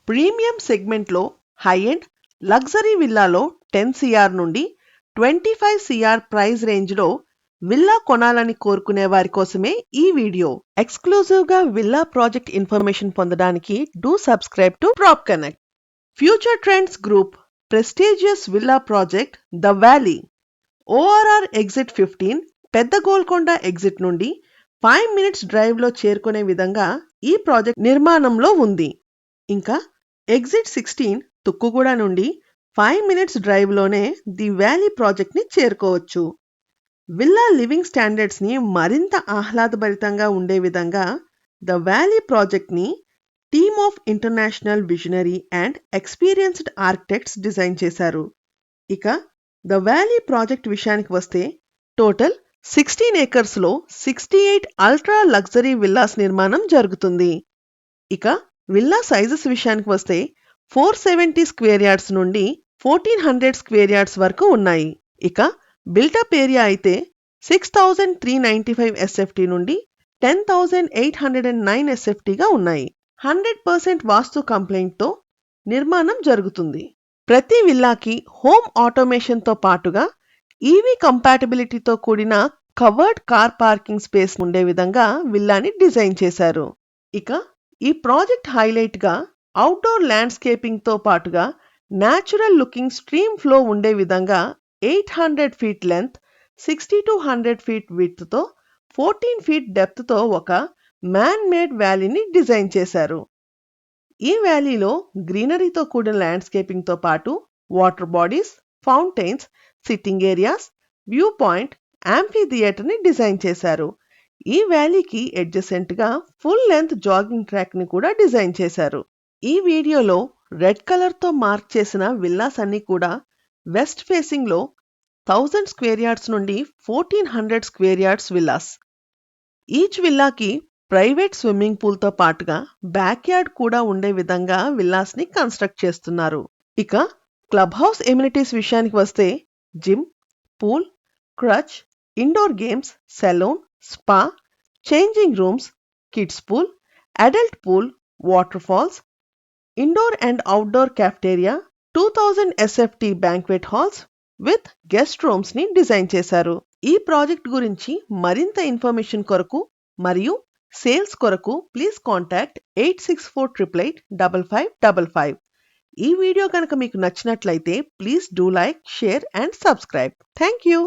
Premium సెగ్మెంట్లో high end luxury విల్లాలో 10 CR నుండి 25 CR price రేంజ్లో విల్లా కొనాలని కోరుకునే వారి కోసమే ఈ వీడియో. ఎక్స్క్లూజివ్గా విల్లా ప్రాజెక్ట్ ఇన్ఫర్మేషన్ పొందడానికి do subscribe to Prop Connect. Future trends group prestigious villa project the valley ORR exit 15 Pedda Golconda exit నుండి 5 మినిట్స్ డ్రైవ్లో చేరుకునే విధంగా ఈ ప్రాజెక్ట్ నిర్మాణంలో ఉంది. ఇంకా ఎగ్జిట్ 16 తుక్కుగూడ నుండి 5 మినిట్స్ డ్రైవ్లోనే ది వ్యాలీ ప్రాజెక్ట్ని చేరుకోవచ్చు. విల్లా లివింగ్ స్టాండర్డ్స్ని మరింత ఆహ్లాదభరితంగా ఉండే విధంగా ద వ్యాలీ ప్రాజెక్ట్ని team of international visionary and experienced architects design చేశారు. ఇక ద వ్యాలీ ప్రాజెక్ట్ విషయానికి వస్తే టోటల్ 16 ఏకర్స్లో 68 అల్ట్రా లగ్జరీ విల్లాస్ నిర్మాణం జరుగుతుంది. ఇక విల్లా సైజెస్ విషయానికి వస్తే 470 స్క్వేర్ యార్డ్స్ నుండి 1400 స్క్వేర్ యార్డ్స్ వరకు ఉన్నాయి. ఇక బిల్టప్ ఏరియా అయితే 6395 ఎస్ఎఫ్టీ నుండి 10809 ఎస్ఎఫ్టీగా ఉన్నాయి. 100% వాస్తు కంప్లైంట్తో నిర్మాణం జరుగుతుంది. ప్రతి విల్లాకి హోమ్ ఆటోమేషన్తో పాటుగా ఈవీ కంపాటబిలిటీతో కూడిన కవర్డ్ కార్ పార్కింగ్ స్పేస్ ఉండే విధంగా విల్లాని డిజైన్ చేశారు. ఇక ఈ ప్రాజెక్ట్ హైలైట్గా అవుట్డోర్ ల్యాండ్స్కేపింగ్తో పాటుగా న్యాచురల్ లుకింగ్ స్ట్రీమ్ ఫ్లో ఉండే విధంగా 800 ఫీట్ లెంత్ 60 to 100 ఫీట్ విడ్త్తో 14 ఫీట్ డెప్త్తో ఒక మ్యాన్ మేడ్ వ్యాలీని డిజైన్ చేశారు. ఈ వ్యాలీలో గ్రీనరీతో కూడిన ల్యాండ్స్కేపింగ్తో పాటు water bodies, fountains, sitting areas, view point, యాంఫీ థియేటర్ని డిజైన్ చేశారు. ఈ వ్యాలీకి అడ్జసెంట్గా ఫుల్ లెంత్ జాగింగ్ ట్రాక్ని కూడా డిజైన్ చేశారు. ఈ వీడియోలో రెడ్ కలర్తో మార్క్ చేసిన విల్లాస్ అన్నీ కూడా వెస్ట్ ఫేసింగ్లో 1000 స్క్వేర్ యార్డ్స్ నుండి 1400 స్క్వేర్ యార్డ్స్ విల్లాస్. ఈచ్ విల్లాకి ప్రైవేట్ స్విమ్మింగ్ పూల్తో పాటుగా బ్యాక్ యార్డ్ కూడా ఉండే విధంగా విల్లాస్ని కన్స్ట్రక్ట్ చేస్తున్నారు. ఇక క్లబ్ హౌస్ ఎమ్యూనిటీస్ విషయానికి వస్తే gym, pool, creche, indoor games, salon, spa, changing rooms, kids pool, adult pool, water falls, indoor and outdoor cafeteria, 2000 SFT banquet halls with guest rooms ని design చేశారు. ఈ ప్రాజెక్ట్ గురించి మరింత information కొరకు మరియు sales కొరకు ప్లీజ్ కాంటాక్ట్ 8648885555. ఈ video కనుక మీకు నచ్చినట్లయితే please do like, share and subscribe. Thank you.